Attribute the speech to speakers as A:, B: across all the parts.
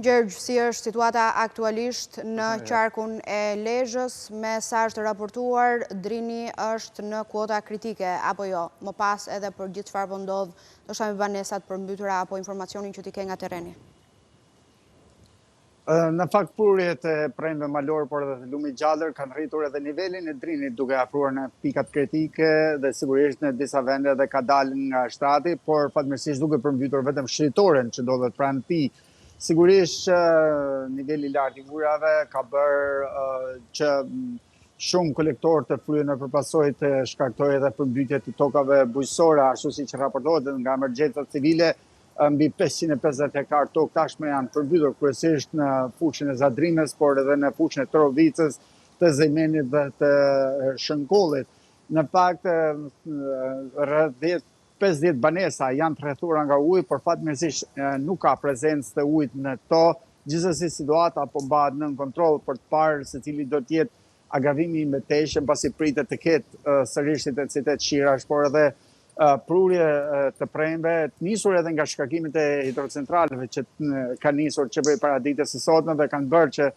A: Gjergj, si është situata aktualisht në qarkun e Lezhës, me sa është raportuar, Drini është në kuota kritike, apo jo? Më pas edhe për gjithë çfarë po ndodh, ndoshta me banesat përmbytura apo informacionin që ti ke nga terreni.
B: Në fakt prurjet e premve malor, por edhe të lumit gjallër kanë rritur edhe nivelin e Drinit duke afruar në pikat kritike dhe sigurisht në disa vende dhe ka dalë nga shtrati, por fatmirësisht duke përmbytur vetëm shitoren që ndodhet pranë tij. Sigurisht niveli i lartë i ujrave ka bërë që shumë kolektorë të fryen për pasojë të shkaktojë edhe përmbytje të tokave bujqësore, ashtu siç raportohet nga emergjencat civile. Mbi 550 hektar tokë tashmë janë përmbytur kryesisht në fushën e Zadrimës, por edhe në fushën e Trovicës, të Zejmenit dhe të Shënkollit. Në fakt, rreth 50 banesa janë të rrethuara nga uji, por fatmirësisht nuk ka prezencë të ujit në to. Gjithsesi situata po mbahet nën kontroll për të parë se cili do të jetë agravimi i mëtejshëm, pasi pritet të ketë sërish intensitet shirash, por edhe prurje të premve, të nisur edhe nga shkarkimet e hidrocentraleve që kanë nisur që para ditës së sotme dhe kanë bërë që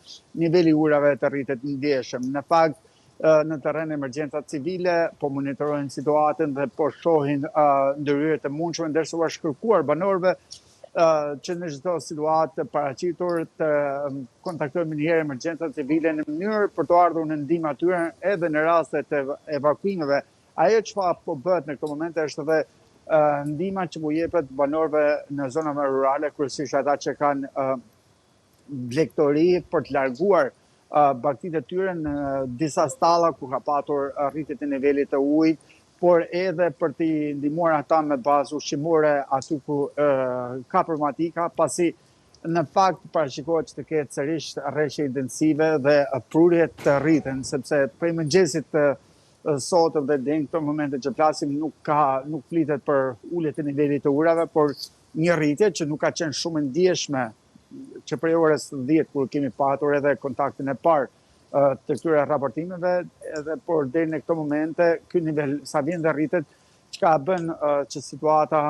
B: niveli i ujrave të rritet ndjeshëm. Në fakt, në terren emergjencat civile po monitorojnë situatën dhe po shohin ndërhyrje të mundshme, ndërsa u është kërkuar banorëve që në çdo situatë paraqitur të kontaktojnë njëherë emergjencat civile në mënyrë për të ardhur në ndihmë atyre edhe në raste të evakuimeve. Ajo çfarë po bëhet në këtë moment është edhe ndihma që po jepet banorëve në zonave rurale, kryesisht ata që kanë blegtori për të larguar bagtitë e tyre në disa stalla ku ka patur rritje të nivelit të ujit, por edhe për t'i ndihmuar ata me bazë ushqimore aty ku ka problematika, pasi në fakt parashikohet që të ketë sërish rreshje intensive dhe prurje të rriten, sepse prej mëngjesit sot dhe në këto momente që flasim nuk flitet për ulje të nivelit të ujrave, por një rritje që nuk ka qenë shumë ndjeshme që prej orës 10 kur kemi patur edhe kontaktin e parë të këtyre raportimeve, por deri në këto momente ky nivel sa vjen dhe rritet, çka bën që situata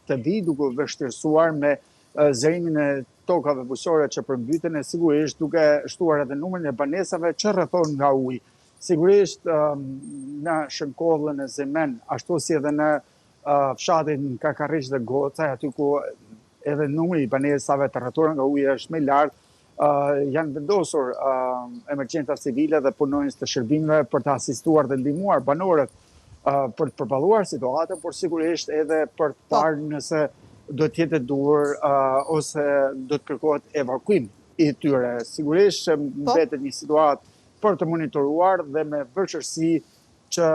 B: të vi duke vështirësuar me zërimin e tokave bujqësore që përmbyten, e sigurisht duke shtuar edhe numrin e banesave që rrethohen nga uji. Sigurisht në Shënkollën e Zemen, ashtu si edhe në fshatin Kakarriq dhe Gocaj, aty ku edhe numri i banesave të rrethuara nga uji është më i lartë, janë vendosur emergjencat civile dhe punonjës të shërbimeve për të asistuar dhe ndihmuar banorët për të përballuar situatën, por sigurisht edhe për të parë nëse do të jetë duhur ose do të kërkohet evakuim i tyre. Sigurisht mbetet një situatë për të monitoruar dhe me vështirësi që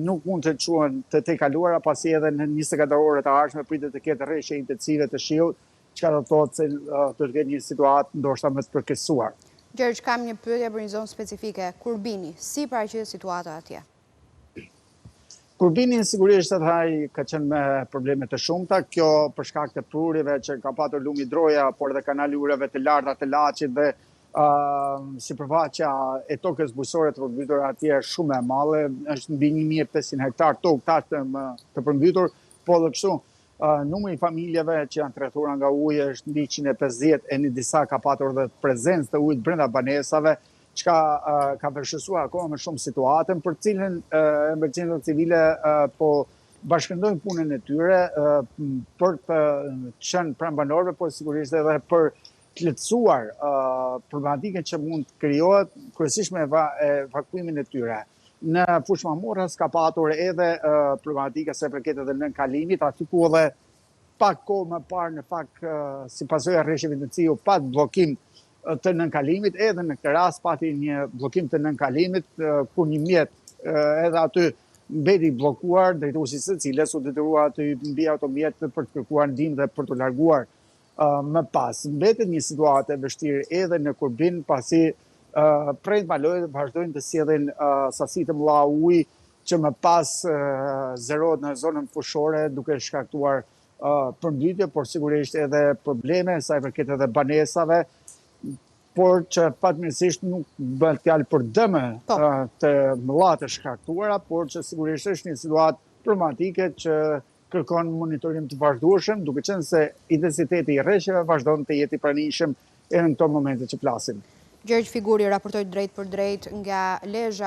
B: nuk mund të quhen të tejkaluara, pasi edhe në 24 orët e ardhshme pritet të ketë rreshje intensive të shiut, çka do të thotë se do të ketë një situatë ndoshta më të përkeqësuar.
A: Gjergj, kam një pyetje për një zonë specifike, Kurbini, si paraqitet situata atje?
B: Kurbini sigurisht edhe ai ka qenë me probleme të shumta, kjo për shkak të prurjeve që ka patur lumi Droja, por edhe kanali ujrave të larta të Laçit dhe sipërfaqja e tokës bujqësore të përmbytur atje është shumë e madhe, është mbi 1500 hektar tokë tashmë të përmbytur, po edhe kështu numri i familjeve që janë të rrethuara nga uji është mbi 150 e në disa ka patur edhe prezencë të ujit brenda banesave, çka ka vështirësuar akoma më shumë situatën, për cilën emergjencat civile po bashkëndojnë punën e tyre për të qenë pranë banorëve, por sigurisht edhe për të lehtësuar problematikën që mund të krijohet kryesisht me evakuimin e tyre. Në fushë Mamorrës ka patur edhe problematika se përket edhe nën kalimit, aty ku edhe pak kohë më parë në fakt si pasojë e rreshjeve intensive pat bllokim të nën kalimit, edhe në këtë rast pati një bllokim të nën kalimit ku një mjet edhe aty mbeti bllokuar, drejtuesi së cilës u detyrua të mbi automjet për të kërkuar ndihmë dhe për të larguar më pas. Mbetet një situatë e vështirë edhe në Kurbin, pasi prejt malojët vazhdojnë të sjellin sasi të mëdha uji që më pas zerohet në zonën fushore duke shkaktuar përmbytje, por sigurisht edhe probleme sa i përket edhe banesave, por që fatmirësisht nuk bëhet fjalë për dëme të mëdha të shkaktuara, por që sigurisht është një situatë problematike që kërkon monitorim të vazhdueshëm, duke qenë se intensiteti i rreshjeve vazhdon të jetë i pranishëm edhe në këto momente që flasim.
A: Gjergj Figuri raportoi drejt për drejt nga Lezhë.